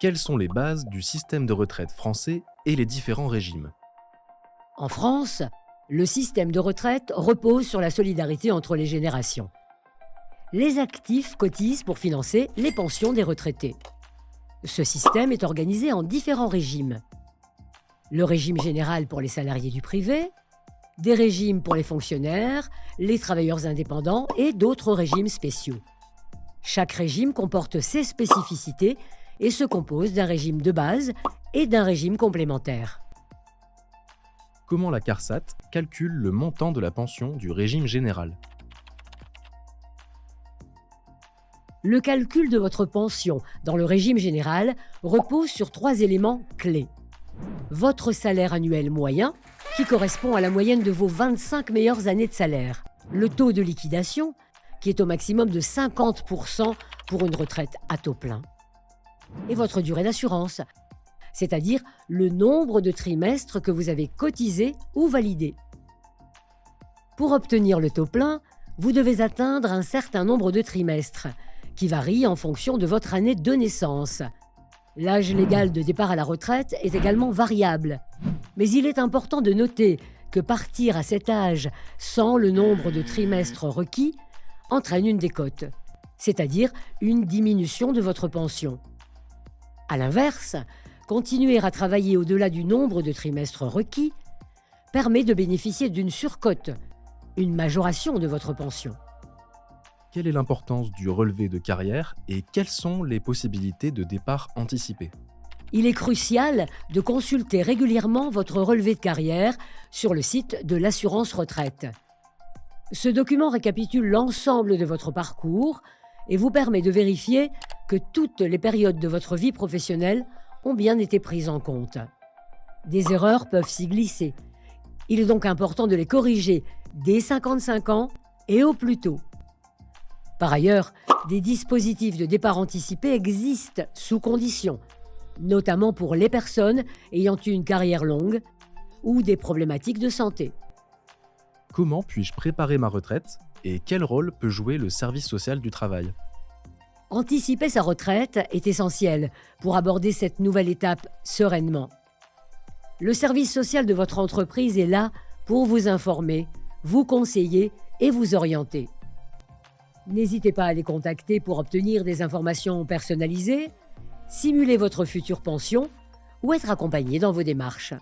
Quelles sont les bases du système de retraite français et les différents régimes? En France, le système de retraite repose sur la solidarité entre les générations. Les actifs cotisent pour financer les pensions des retraités. Ce système est organisé en différents régimes. Le régime général pour les salariés du privé, des régimes pour les fonctionnaires, les travailleurs indépendants et d'autres régimes spéciaux. Chaque régime comporte ses spécificités et se compose d'un régime de base et d'un régime complémentaire. Comment la CARSAT calcule le montant de la pension du régime général? Le calcul de votre pension dans le régime général repose sur 3 éléments clés. Votre salaire annuel moyen, qui correspond à la moyenne de vos 25 meilleures années de salaire. Le taux de liquidation, qui est au maximum de 50% pour une retraite à taux plein. Et votre durée d'assurance, c'est-à-dire le nombre de trimestres que vous avez cotisés ou validés. Pour obtenir le taux plein, vous devez atteindre un certain nombre de trimestres, qui varie en fonction de votre année de naissance. L'âge légal de départ à la retraite est également variable. Mais il est important de noter que partir à cet âge sans le nombre de trimestres requis entraîne une décote, c'est-à-dire une diminution de votre pension. À l'inverse, continuer à travailler au-delà du nombre de trimestres requis permet de bénéficier d'une surcote, une majoration de votre pension. Quelle est l'importance du relevé de carrière et quelles sont les possibilités de départ anticipé? Il est crucial de consulter régulièrement votre relevé de carrière sur le site de l'assurance retraite. Ce document récapitule l'ensemble de votre parcours et vous permet de vérifier que toutes les périodes de votre vie professionnelle ont bien été prises en compte. Des erreurs peuvent s'y glisser. Il est donc important de les corriger dès 55 ans et au plus tôt. Par ailleurs, des dispositifs de départ anticipé existent sous conditions, notamment pour les personnes ayant eu une carrière longue ou des problématiques de santé. Comment puis-je préparer ma retraite et quel rôle peut jouer le service social du travail? Anticiper sa retraite est essentiel pour aborder cette nouvelle étape sereinement. Le service social de votre entreprise est là pour vous informer, vous conseiller et vous orienter. N'hésitez pas à les contacter pour obtenir des informations personnalisées, simuler votre future pension ou être accompagné dans vos démarches.